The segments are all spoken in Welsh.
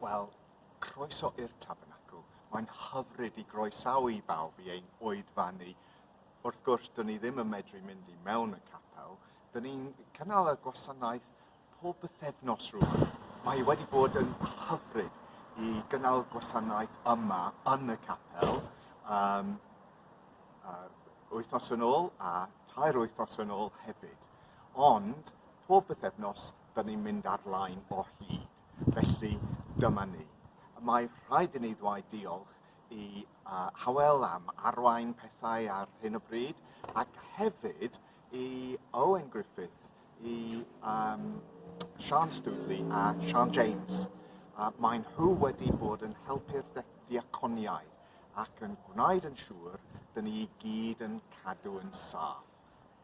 Wel, croeso i'r Tabernacl. Mae'n hyfryd I groesawu bawb I ein oedfa ni. Wrth gwrs, dyn ni ddim yn medru mynd I mewn y capel. Dyn ni'n cynnal y gwasanaeth pob bythefnos rwan. Mae wedi bod yn hyfryd I gynnal gwasanaeth yma yn y capel. Wythnos yn ôl a 2 wythnos yn ôl hefyd. Ond, pob bythefnos, dyn ni'n mynd ar-lain o hyd. Felly, dyma ni. Mae rhaid I ni ddweud diolch I Hywel am arwain pethau ar hyn o bryd, ac hefyd I Owen Griffiths, I Sian Stwdley a Sian James. Mae nhw wedi bod yn helpu'r diaconiaid ac yn gwneud yn siŵr dyn ni I gyd yn cadw yn saff.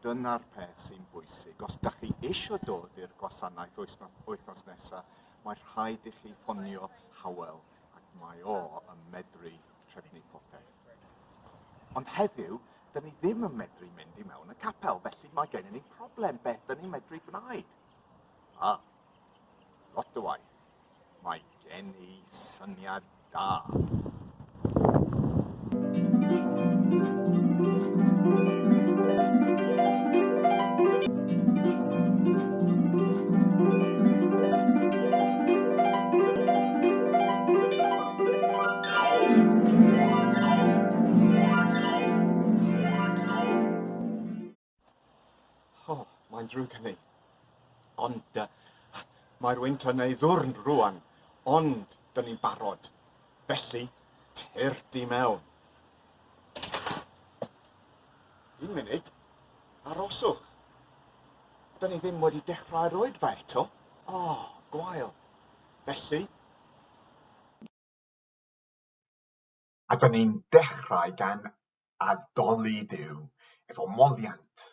Dyna'r peth sy'n bwysig. Os ydych chi eisiau dod i'r gwasanaeth wythnos nesaf, mae rhaid I chi ffonio Hywel ac mae o yn medru trefnu popeth. Ond heddiw, dyn ni ddim yn medru mynd I mewn y capel, felly mae gennym ni problem beth dyn ni'n medru gwneud. Lot o waith. Mae gen I syniad da. Mae'n drwg hynny. Ond mae'r wynt yn ei ddwrn rwan. Ond dyn ni'n barod. Felly, tyrt I mewn. 1 munud. Aroswch. Dyn ni ddim wedi dechrau'r oedfa eto. Gwael. Felly. A dyn ni'n dechrau gan addoli Duw efo moliant.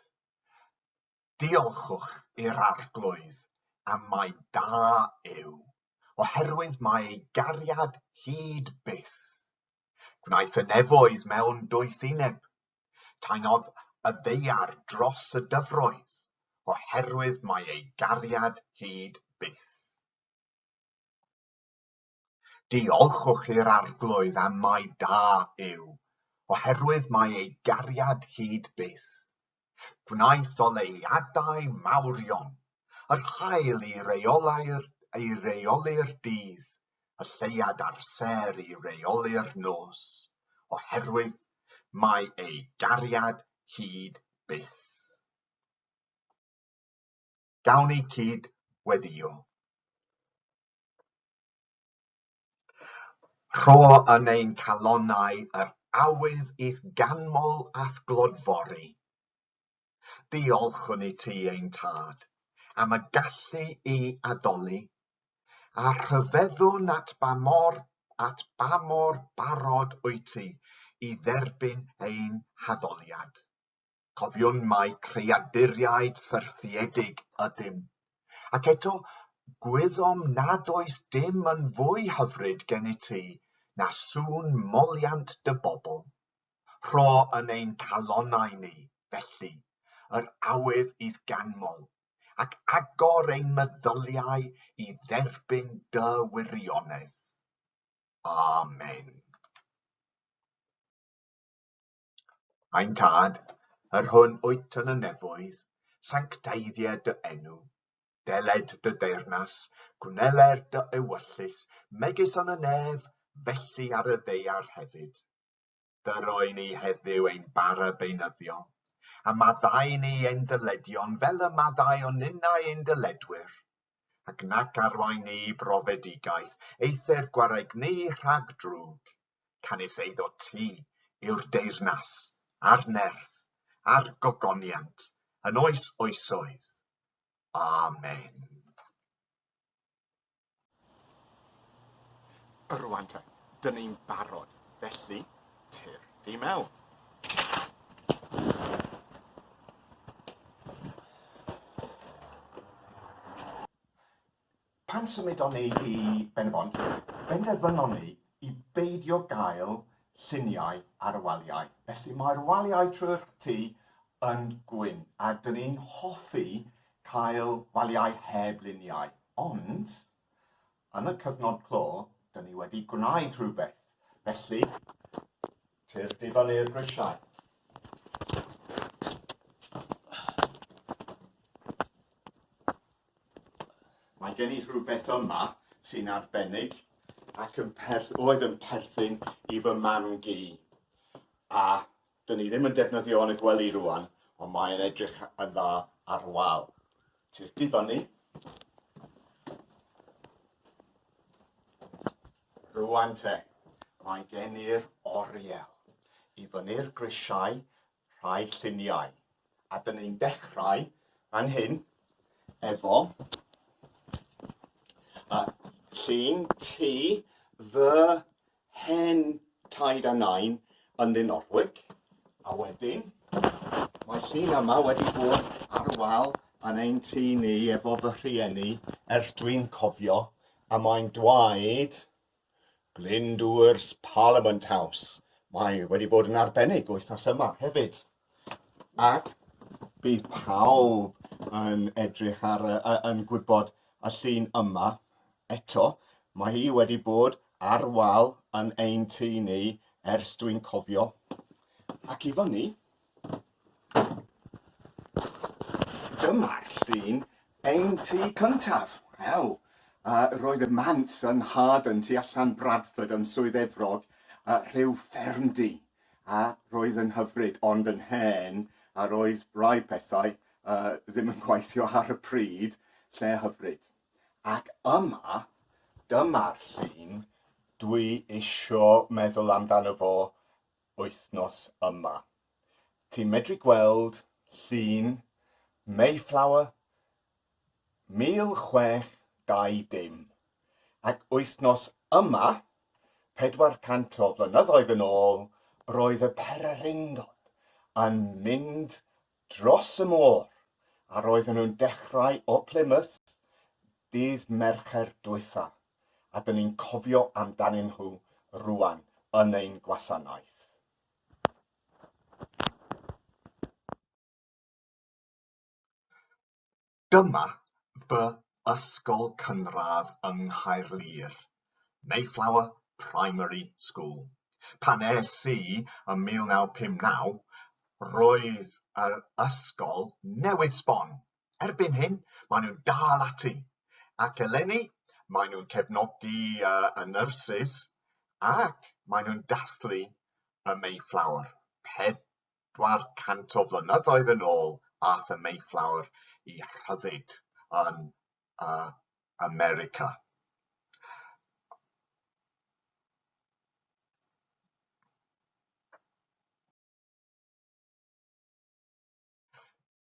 Diolchwch i'r arglwydd am mai da yw, oherwydd mae ei gariad hyd byth. Gwnaeth y nefoedd mewn dwythineb, taenodd y ddeiar dros y dyfroedd, oherwydd mae ei gariad hyd byth. Diolchwch i'r arglwydd am mai da yw, oherwydd mae ei gariad hyd byth. Gwnaeth o leiadau mawrion, yr haul I reoli'r dydd, y lleiad ar ser I reoli'r nos, oherwydd mae ei gariad hyd byth. Gawn ni cyd weddio. Rho yn ein calonnau yr awydd i'th ganmol ath glodfori. Diolchwn I ti ein tad, am y gallu I addoli, a rhyfeddwn at ba mor barod wyt ti I dderbyn ein haddoliad. Cofiwn mai creaduriaid syrthiedig ydym, ac eto gwyddom nad oes dim yn fwy hyfryd gen I ti na sŵn moliant dy bobl. Rho yn ein calonnau ni, felly, yr awydd i'th ganmol, ac agor ein meddyliau I dderbyn dy wirionedd. Amen. Ein tad, yr hwn wyt yn y nefoedd, sancteiddiau dy enw, deled dy deyrnas, gwneler dy ewyllus, megis yn y nef, felly ar y ddeiar hefyd. Dyroi ni heddiw ein bara beunyddio, a maddau ni ein dyledion fel y maddau o ninnau ein dyledwyr, ac nac arwain ni brofedigaeth, either gwareig ni rhag drwg, canis eiddo ti yw'r deyrnas, a'r nerth, a'r gogoniant, yn oes oesoedd. Amen. Rwan te, dyn ni'n barod, felly tyrt I mewn. Pan symudon ni I Pen-y-bont, benderfynon ni I beidio gael lluniau ar y waliau. Felly mae'r waliau trwy'r tŷ yn gwyn, a dyn ni'n hoffi cael waliau heb luniau. Ond, yn y cyfnod clo, dyn ni wedi gwneud rhywbeth. Felly, tir difan i'r grisiau. Mae gen i rhywbeth yma sy'n arbennig ac oedd yn perthyn i fy mam gi. A dyn ni ddim yn defnyddio yn y gwely rwan, ond mae'n edrych yn dda ar wal. Tir difan ni. Rwan te, mae gen i'r oriel i fyny'r grisiau rhai lluniau. A dyn ni'n dechrau fan hyn efo llun T fy hen taid a nain yn Ddinorwig. A wedyn, mae llun yma wedi bod ar wal yn ein tŷ ni efo fy rhieni ers dwi'n cofio, a mae'n dweud Glyndwr's Parliament House. Mae wedi bod yn arbennig wythnos yma hefyd. Ac bydd pawb yn edrych ar yn gwybod y llun yma. Eto, mae hi wedi bod ar wal yn ein tŷ ni ers dwi'n cofio. Ac i fyny, dyma'r llun ein tŷ cyntaf. Roedd y mant yn Harden tu allan Bradford yn Swydd Efrog, rhyw ffermdy, a roedd yn hyfryd ond yn hen, a roedd rai pethau ddim yn gweithio ar y pryd, lle hyfryd. Ac dyma'r llun dwi isio meddwl amdano fo wythnos yma. Ti'n medru gweld llun Mayflower 1620. Ac wythnos yma, 400 o flynyddoedd yn ôl, roedd y Pererindod yn mynd dros y môr, a roedden nhw'n dechrau o Plymouth dydd Mercher diwetha, a dyn ni'n cofio amdanyn nhw rwan yn ein gwasanaeth. Dyma fy ysgol cynradd yng Nghaerlir, Mayflower Primary School. Pan es I yn 1959, roedd yr ysgol newydd sbon. Erbyn hyn, maen nhw'n dal ati. Ac eleni, maen nhw'n cefnogi y nyrsys ac maen nhw'n dathlu y Mayflower. 400 o flynyddoedd yn ôl ath y Mayflower I rhyddid yn America.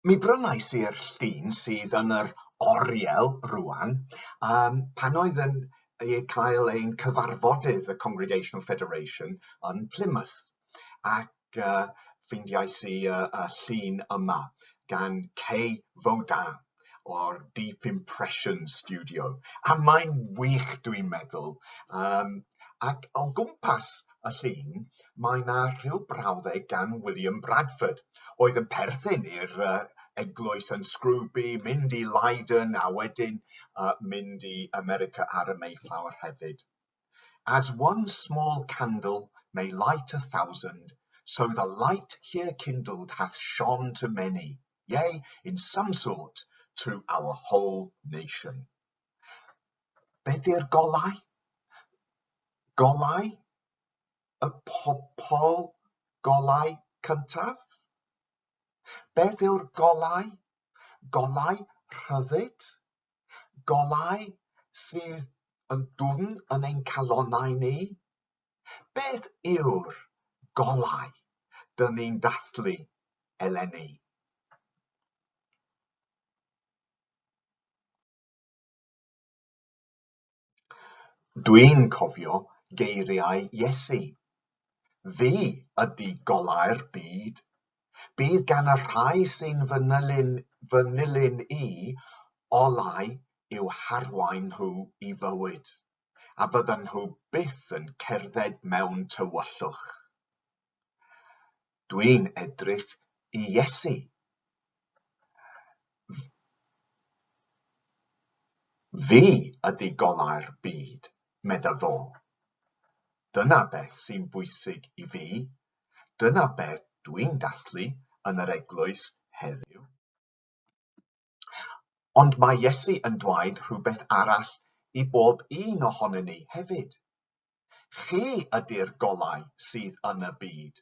Mi brynais i'r llun sydd yn yr oriel rwan pan oedd yn cael ein cyfarfodydd y Congregational Federation yn Plymouth. Ac ffeindiais I y llun yma gan Kay Vaudin o'r Deep Impression Studio. A mae'n wych dwi'n meddwl. Ac o gwmpas y llun, mae yna rhyw brawddeg gan William Bradford, oedd yn perthyn i'r eglwys yn Scrooby, mynd I Leiden a wedyn mynd I America ar y Mayflower hefyd. As one small candle may light 1,000, so the light here kindled hath shone to many, yea, in some sort, to our whole nation. Beth yw'r golau? Golau? Y pobl golau cyntaf? Beth yw'r golau? Golau rhyddid? Golau sydd yn dwfn yn ein calonnau ni? Beth yw'r golau dyn ni'n dathlu eleni? Dwi'n cofio geiriau Iesu. Fi ydy golau'r byd. Bydd gan y rhai sy'n fy nilyn I olau i'w harwain nhw I fywyd, a fyddan nhw byth yn cerdded mewn tywyllwch. Dwi'n edrych I Iesu. Fi ydy golau'r byd, medda fo. Dyna beth sy'n bwysig I fi. Dyna beth dwi'n dathlu yn yr eglwys heddiw. Ond mae Iesu yn dweud rhywbeth arall I bob un ohonyn ni hefyd. Chi ydy'r golau sydd yn y byd.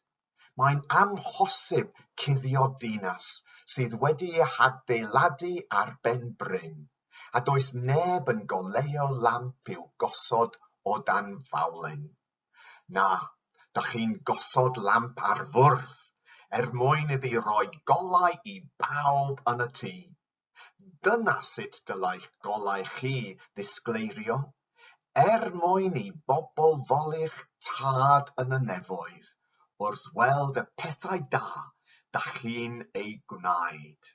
Mae'n amhosib cuddio dinas sydd wedi ei adeiladu ar ben bryn, a does neb yn goleuo lamp i'w gosod o dan fawlen. Na, dach chi'n gosod lamp ar fwrdd mwyn iddi roi golau I bawb yn y tŷ. Dyna sut dylai'ch golau chi ddisgleirio, mwyn I bobl foli'ch tad yn y nefoedd, wrth weld y pethau da dach chi'n ei gwneud.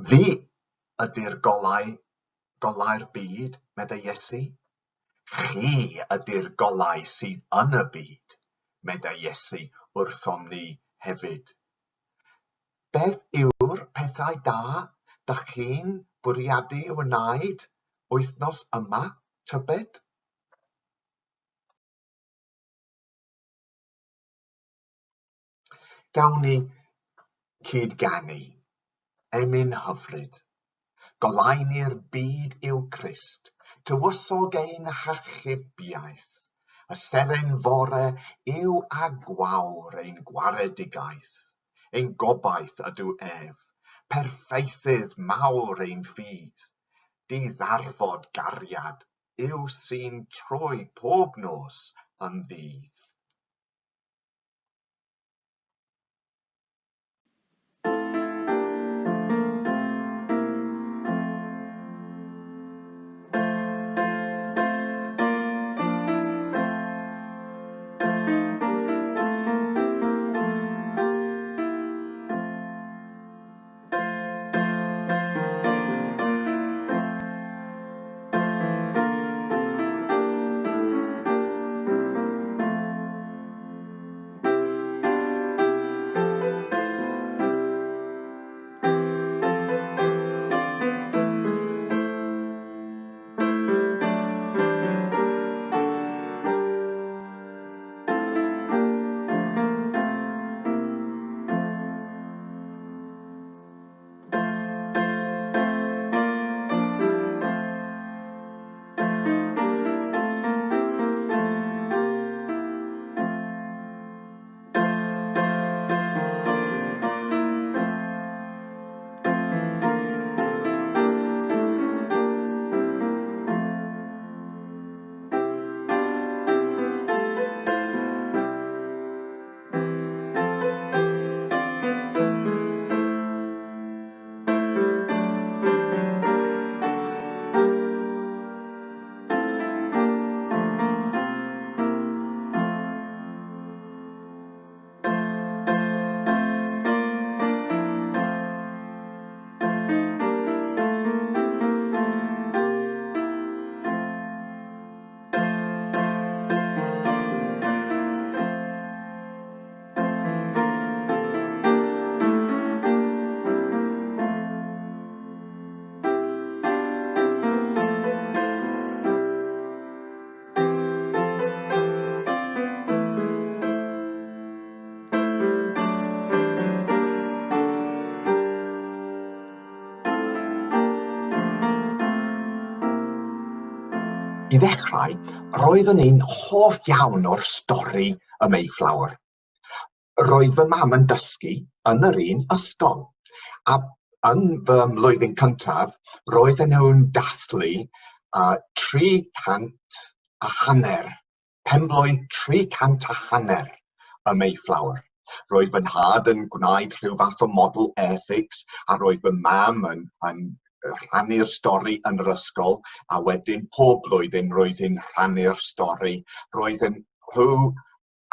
Fi ydy'r golau'r byd, medde Iesu. Chi ydy'r golau sydd yn y byd, medde Iesu wrthom ni hefyd. Beth yw'r pethau da dach chi'n bwriadu wneud wythnos yma, tybed? Gawn ni cydganu, emyn hyfryd. Golau ni'r byd yw Crist, tywysog ein harchubiaeth. Y seren fore yw a gwawr ein gwaredigaeth. Ein gobaith ydw ef, perfeithydd mawr ein ffydd. Diddarfod gariad yw sy'n troi pob nos yn ddydd. I ddechrau, roeddwn i'n hoff iawn o'r stori y Mayflower. Roedd fy mam yn dysgu yn yr un ysgol, a yn fy mlwyddyn cyntaf, roedden nhw'n dathlu 350, penblwydd 350 y Mayflower. Roedd fy nhad yn gwneud rhyw fath o model ethics, a roedd fy mam yn rhannu'r stori yn yr ysgol, a wedyn pob blwyddyn roedd hi'n rhannu'r stori. Roedden nhw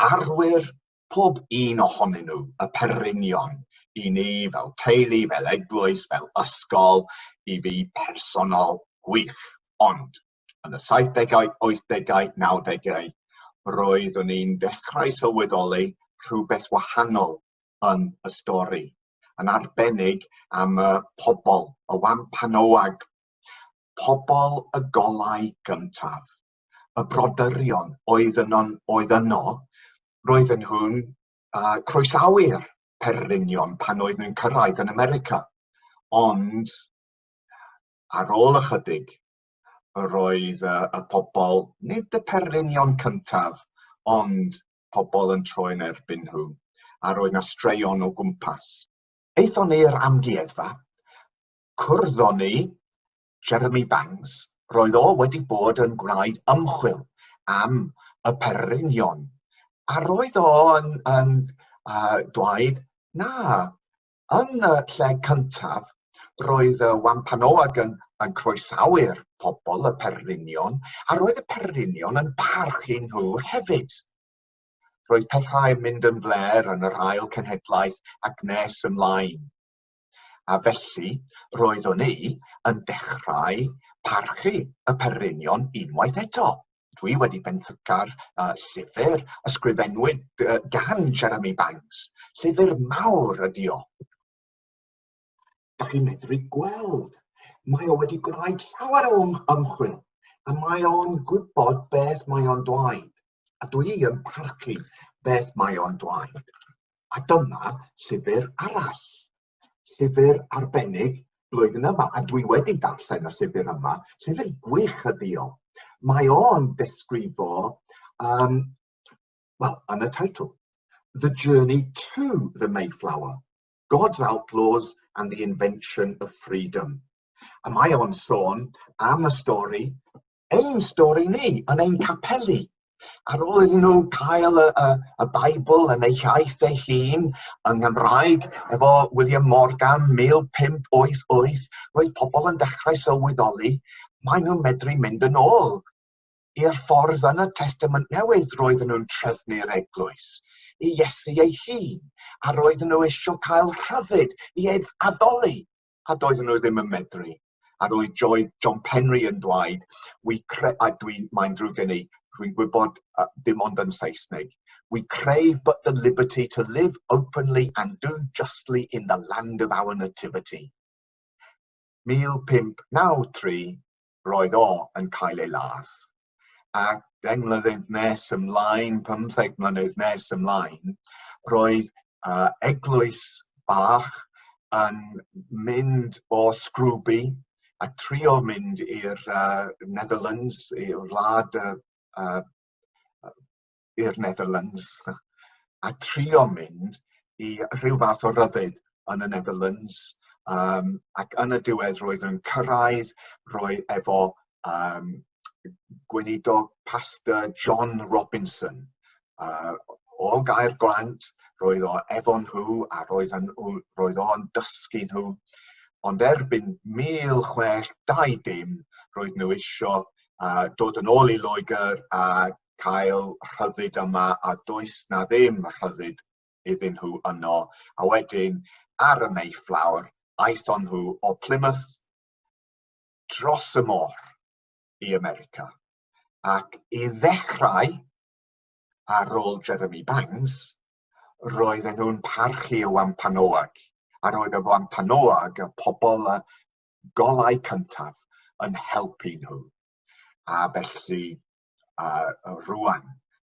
arwyr pob un ohonyn nhw, y perinion, I ni fel teulu, fel eglwys, fel ysgol, I fi personol gwych. Ond yn y 70au, 80au, 90au, roeddwn i'n dechrau sylweddoli rhywbeth wahanol yn y stori. Yn arbennig am y pobl, y wampanoag, pobl y golau gyntaf. y broderion oedd yno, roedden nhw'n croesawu'r perrynion pan oedd nhw'n cyrraedd yn America. Ond ar ôl ychydig, roedd y pobl, nid y perrynion cyntaf, ond pobl yn troi yn erbyn nhw, a roedd yna straeon o gwmpas. Eithon ni'r amgueddfa, cwrddon ni Jeremy Banks, roedd o wedi bod yn gwneud ymchwil am y perrynion. A roedd o yn dweud, na, yn y lle cyntaf, roedd y wampanoag yn croesawu'r pobl, y perrynion, a roedd y perrynion yn parchu nhw hefyd. Roedd pethau yn mynd yn fler yn yr ail cenhedlaeth ac nes ymlaen. A felly, roeddwn ni yn dechrau parchu y perrynion unwaith eto. Dwi wedi benthycar llyfr ysgrifenwyd gan Jeremy Banks. Llyfr mawr ydi o. Da chi'n medru gweld, mae o wedi gwneud llawer o ymchwil, a mae o'n gwybod beth mae o'n dweud. A dwi yn parchu beth mae o'n dweud. A dyma llyfr arall. Llyfr arbennig blwyddyn yma, a dwi wedi darllen y llyfr yma, llyfr gwych ydi o. Mae o'n desgrifo, yn y teitl, The Journey to the Mayflower, God's Outlaws and the Invention of Freedom. A mae o'n sôn am y stori, ein stori ni, yn ein capeli. Ar ôl iddyn nhw cael y Bible yn ei iaith ei hun yng Nghymraeg efo William Morgan 1588, roedd pobl yn dechrau sylweddoli, maen nhw'n medru mynd yn ôl i'r ffordd yn y Testament Newydd roedden nhw'n trefnu'r eglwys, i Iesu ei hun, a roedden nhw eisiau cael rhyddid i addoli, a doedden nhw ddim yn medru. A roedd John Penry yn dweud, mae'n drwg gen i, dwi'n gwybod dim ond yn Saesneg, we crave but the liberty to live openly and do justly in the land of our nativity. 1593 roedd o yn cael ei ladd. A 10 mlynedd nes ymlaen, 15 mlynedd nes ymlaen, roedd eglwys bach yn mynd o Scrooby a trio mynd i'r Netherlands, i'r wlad i'r Netherlands, a trio mynd i rhyw fath o ryddid yn y Netherlands, ac yn y diwedd roedd yn cyrraedd efo gweinidog pastor John Robinson. O Gaergwant, roedd o efo nhw a roedd o'n dysgu nhw. Ond erbyn 1620, roedd nhw eisiau dod yn ôl i Loegr a cael rhyddid yma, a does na ddim rhyddid iddyn nhw yno. A wedyn, ar y Mayflower, aethon nhw o Plymouth dros y môr i America. Ac i ddechrau, ar ôl Jeremy Banks, roedden nhw'n parchu y wampanoag. A roedd y wampanoag, y pobl y golau cyntaf, yn helpu nhw. A felly, rwan,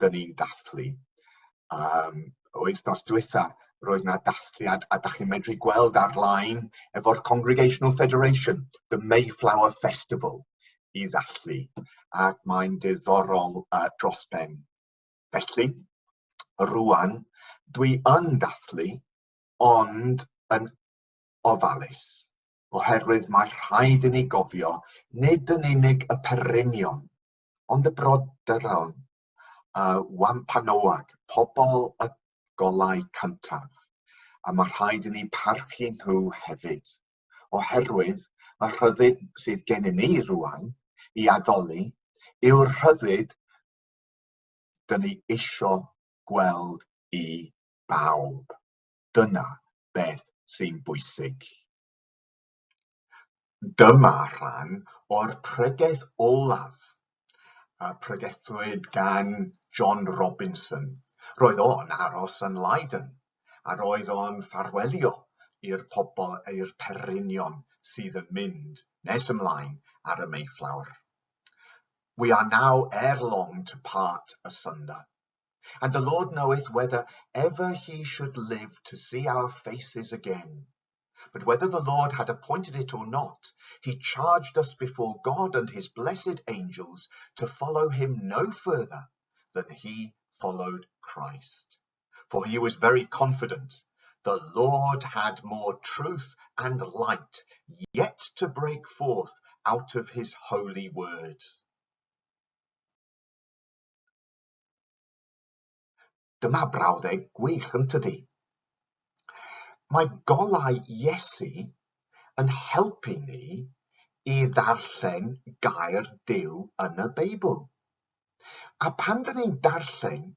dyn ni'n dathlu. Wythnos diwetha, roedd yna dathliad, a da chi'n medru gweld ar-lein efo'r Congregational Federation, the Mayflower Festival, i ddathlu. Ac mae'n diddorol dros ben. Felly, rwan, dwi yn dathlu, ond yn ofalus, oherwydd mae rhaid i ni gofio nid yn unig y perrynion, ond y brodyron, wampanoag, pobl y golau cyntaf. A mae rhaid i ni parchu nhw hefyd, oherwydd y rhyddid sydd gennym ni rwan i addoli yw'r rhyddid dyn ni isio gweld i bawb. Dyna beth sy'n bwysig. Dyma rhan o'r pregeth olaf, a pregethwyd gan John Robinson. Roedd o'n aros yn Leiden, a roedd o'n ffarwelio i'r pobl, i'r perrynion sydd yn mynd nes ymlaen ar y Mayflower. We are now ere long to part asunder, and the Lord knoweth whether ever he should live to see our faces again. But whether the Lord had appointed it or not, he charged us before God and his blessed angels to follow him no further than he followed Christ. For he was very confident the Lord had more truth and light yet to break forth out of his holy word. Dyma brawddeg gwych yn tydi. Mae golau Iesu yn helpu ni i ddarllen gair Duw yn y Beibl. A pan dyn ni'n darllen,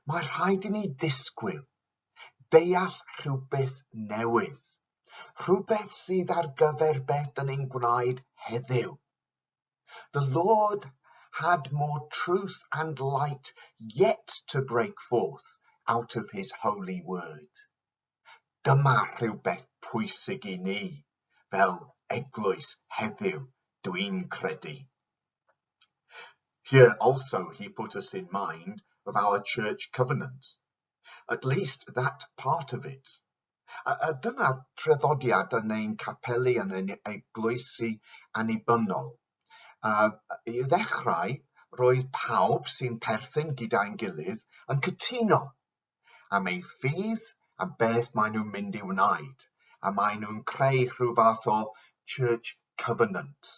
mae rhaid i ni ddisgwyl, deall rhywbeth newydd, rhywbeth sydd ar gyfer beth dyn ni'n gwneud heddiw. The Lord had more truth and light yet to break forth out of his holy word. Dyma rhywbeth pwysig i ni, fel eglwys heddiw, dwi'n credu. Here also he put us in mind of our church covenant, at least that part of it. Dyna traddodiad yn ein capeli yn ein eglwysi annibynnol. I ddechrau, roedd pawb sy'n perthyn gyda'n gilydd yn cytuno am ei ffydd a beth maen nhw'n mynd i wneud, a maen nhw'n creu rhyw fath o church covenant.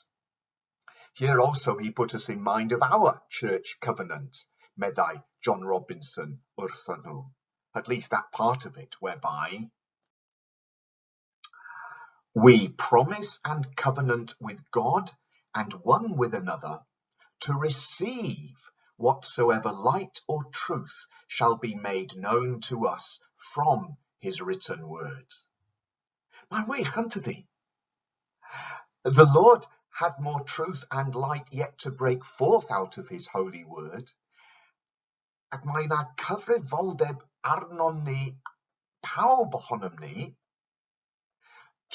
Here also he put us in mind of our church covenant, meddai John Robinson wrthon nhw, at least that part of it, whereby we promise and covenant with God and one with another to receive whatsoever light or truth shall be made known to us from his written word. Mae'n wych, yn tydi? The Lord had more truth and light yet to break forth out of his holy word, ac mae yna cyfrifoldeb arnon ni, pawb ohonom ni,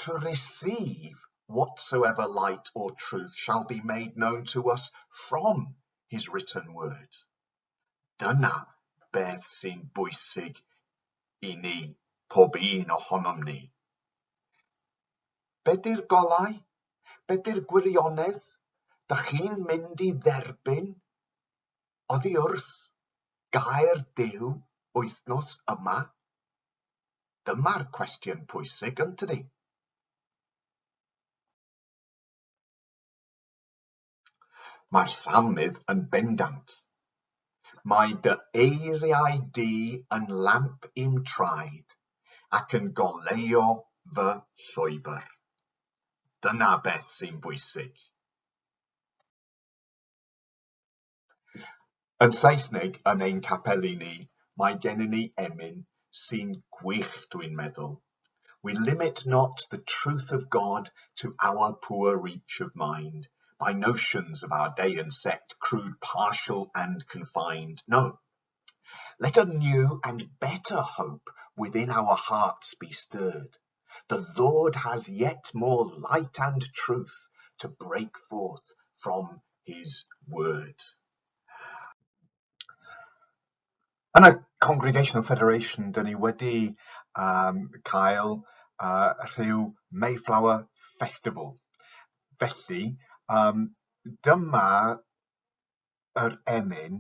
to receive whatsoever light or truth shall be made known to us from his written word. Dyna beth sy'n bwysig i ni, pob un ohonom ni. Be di'r golau? Be di'r gwirionedd? Dach chi'n mynd i dderbyn oddi wrth gair Duw wythnos yma? Dyma'r cwestiwn pwysig, yn tydi? Mae'r psalmydd yn bendant. Mae dy eiriau di yn lamp i'm traed ac yn goleuo fy llwybr. Dyna beth sy'n bwysig. Yn Saesneg, yn ein capeli ni, mae gennym ni emyn sy'n gwych, dwi'n meddwl. We limit not the truth of God to our poor reach of mind, by notions of our day and sect, crude, partial, and confined. No. Let a new and better hope within our hearts be stirred. The Lord has yet more light and truth to break forth from his word. Yn y Congregational Federation, dyn ni wedi cael rhyw Mayflower Festival. Felly, dyma yr emyn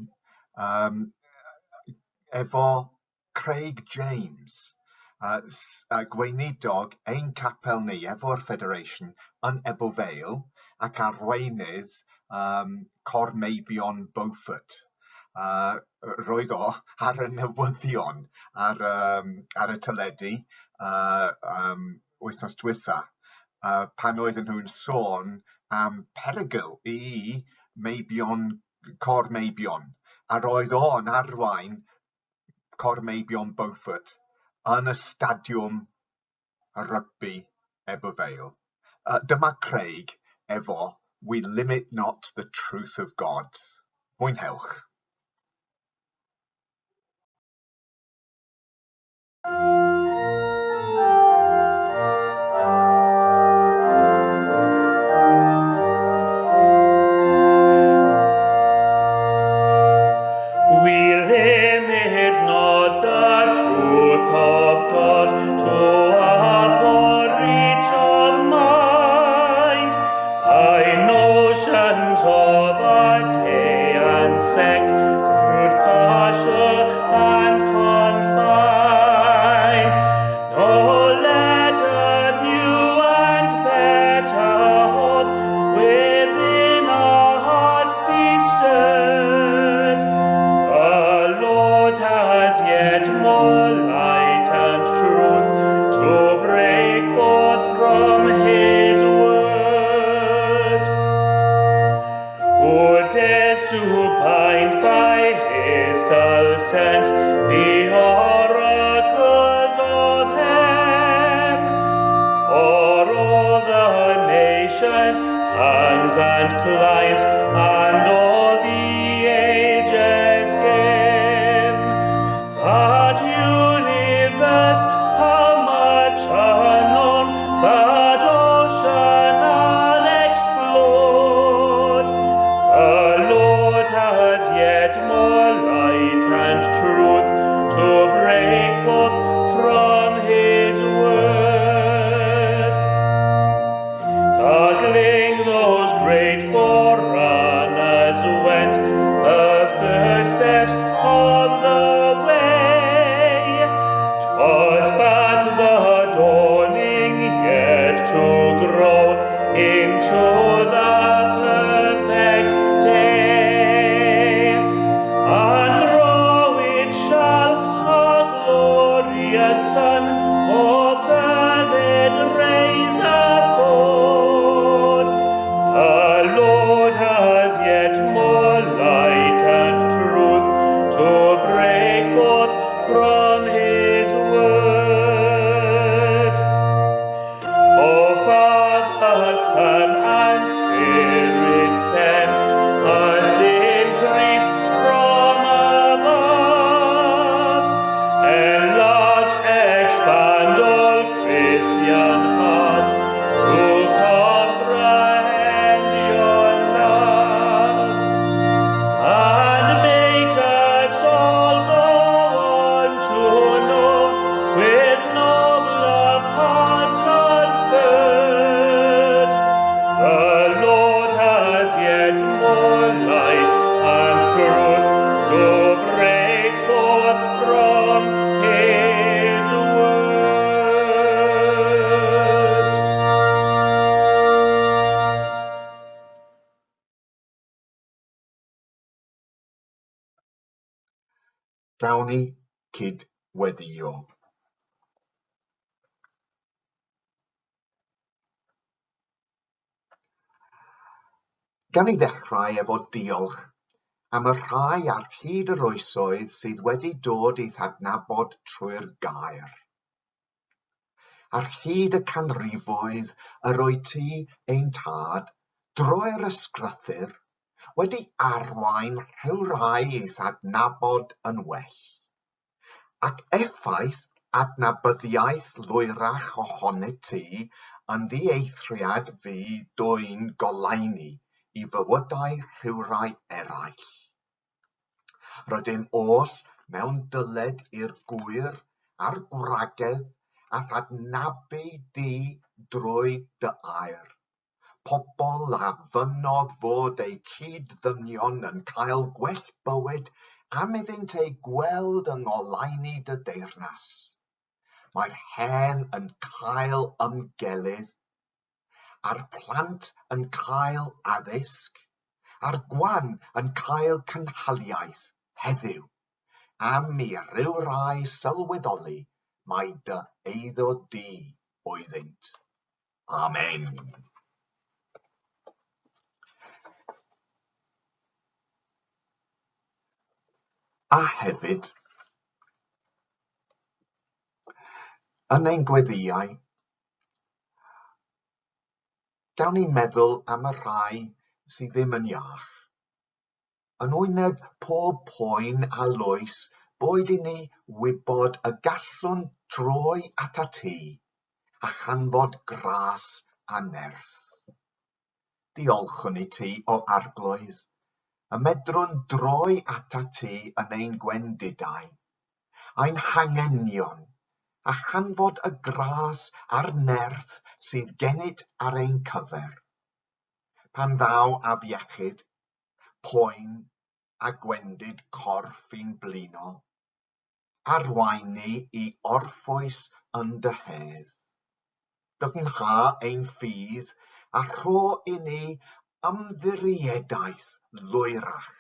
efo Craig James, gweinidog ein capel ni efo'r Federation yn Ebo Vale ac arweinydd Cor Mayflower Beaufort. Roedd o ar y newyddion ar y teledu wythnos diwetha pan oedden nhw'n sôn am perygl i Cor Mayflower, a roedd o'n arwain Cor Mayflower Beaufort yn y stadiwm rygbi Ebo Vale. Dyma Craig efo We Limit Not the Truth of God. Mwynhewch. from his word. Who dares to bind by his dull sense the oracles of heaven? For all the nations, tongues and climes, and all the ages give that universe how much unknown, that ocean unexplored. The Lord has yet more light and truth to break forth from his word. Tackling those great forerunners went the third steps of the way. 'Twas but the dawning yet to grow into the perfect day, and grow it shall a glorious sun, or fervid rays afford. The Lord has yet more light and truth to break forth from his word. O Father, Son, and Spirit, send us increase from above. Enlarge, expand all Christian hearts to comprehend your love, and make us all go on to know with nobler paths conferred. The Lord has yet more light and truth to break forth from his word. Gawn ni cydweddio. Gawn ni ddechrau efo diolch am y rhai ar hyd yr oesoedd sydd wedi dod i'th adnabod trwy'r gair. Ar hyd y canrifoedd yr oed ti ein tad, droi'r ysgrythyr, wedi arwain rhywrai i'th adnabod yn well, ac effaith adnabyddiaeth lwyrach ohonet ti yn ddieithriad fi dwy'n goleuni i fywydau rhywrai eraill. Rydym oll mewn dyled i'r gwir a'r gwragedd ath adnabu di drwy dy air. Pobl a fynnodd fod eu cyd-ddynion yn cael gwell bywyd am iddynt ei gweld yng ngoleuni dy deyrnas. Mae'r hen yn cael ymgelydd, a'r plant yn cael addysg, a'r gwan yn cael cynhaliaeth heddiw, am i ryw rai sylweddoli mai dy eiddo di oeddynt. Amen. A hefyd, yn ein gweddïau, gawn ni meddwl am y rhai sydd ddim yn iach. Yn wyneb pob poen a loes boed i ni wybod y gallwn droi ata ti a chanfod gras a nerth. Diolchwn i ti o arglwydd, y medrwn droi ata ti yn ein gwendidau, a'n hangenion, a chanfod y gras a'r nerth sydd gennyt ar ein cyfer. Pan ddaw afiechyd, poen a gwendid corff i'n blino, arwain ni i orffwys yn dy hedd. Dyfnha ein ffydd a rho i ni ymddiriedais lwyrach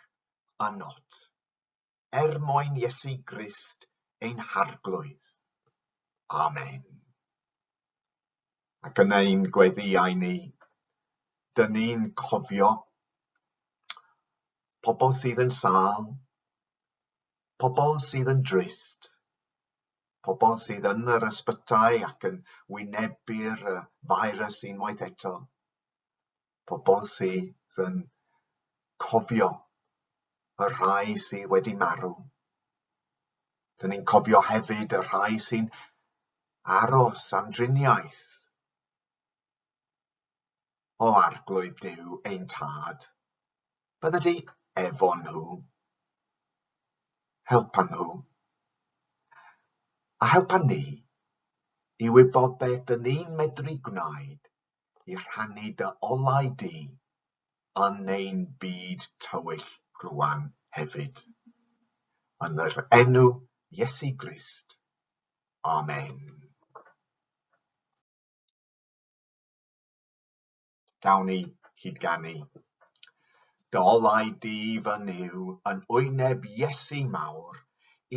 ynot, mwyn Iesu Grist ein harglwydd. Amen. Ac yn ein gweddiau ni, dyn ni'n cofio pobl sydd yn sâl, pobl sydd yn drist, pobl sydd yn yr ysbytai ac yn wynebu'r virus unwaith eto, pobl sydd yn cofio y rhai sydd wedi marw. Dyn ni'n cofio hefyd y rhai sy'n aros am driniaeth o arglwydd Duw ein tad. Bydde di efo nhw, helpa nhw, a helpa ni i wybod beth dyn ni'n medru gwneud i rhannu dy olau di yn ein byd tywyll rwan hefyd. Yn yr enw Iesu Grist. Amen. Gawn ni hydgannu. Dy olau di fy Nuw yn wyneb Iesu mawr,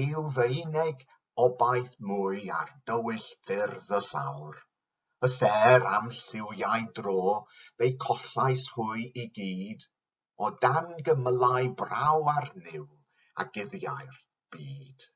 yw fy unig obaith mwy ar dywyll ffyrdd y llawr. Y ser am lliwiau dro, fe'i collais hwy i gyd, o dan gymylau braw ar niwl a guddiau'r byd.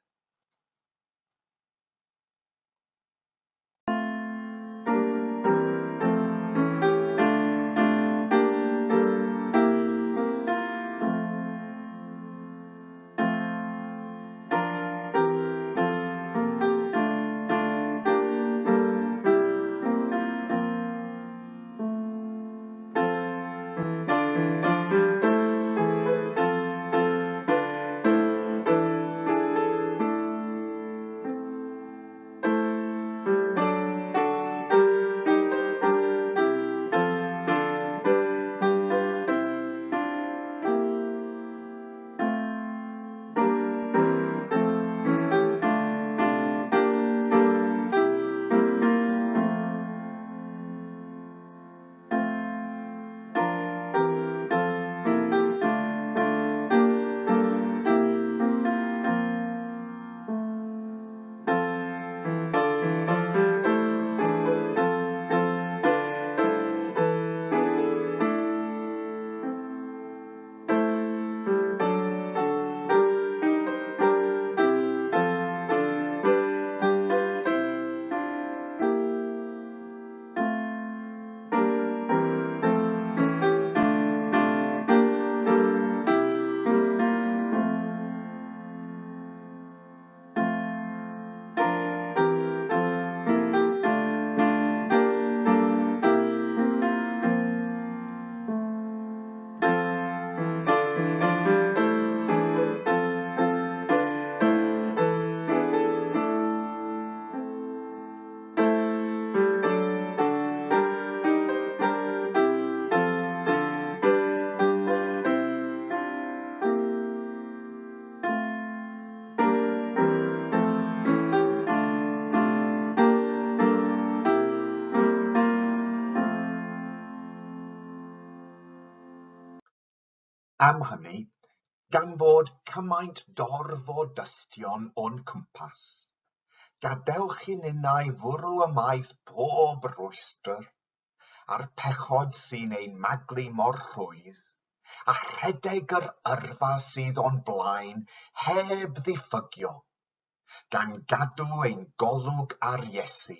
Am hynny, gan bod cymaint dorf o dystion o'n cwmpas, gadewch i ninnau fwrw ymaith pob rwystr, a'r pechod sy'n ein maglu mor rhwydd, a rhedeg yr yrfa sydd o'n blaen heb ddiffygio, gan gadw ein golwg ar Iesu,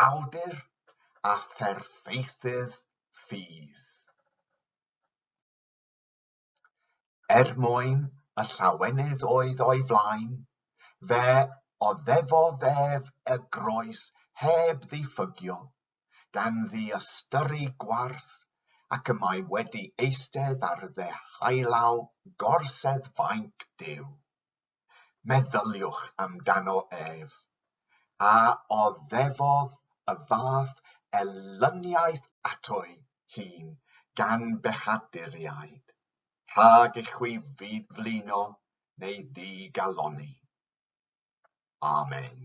awdur a pherffeithydd ffydd. Mwyn y llawenydd oedd o'i flaen, fe oddefodd ef y groes heb ddiffygio, gan ddiystyru gwarth, ac y mae wedi eistedd ar ddehailaw gorsedd fainc Duw. Meddyliwch amdano ef, a oddefodd y fath elyniaeth ato'i hun gan bechaduriaid, rhag i chwi flino neu ddigaloni. Amen.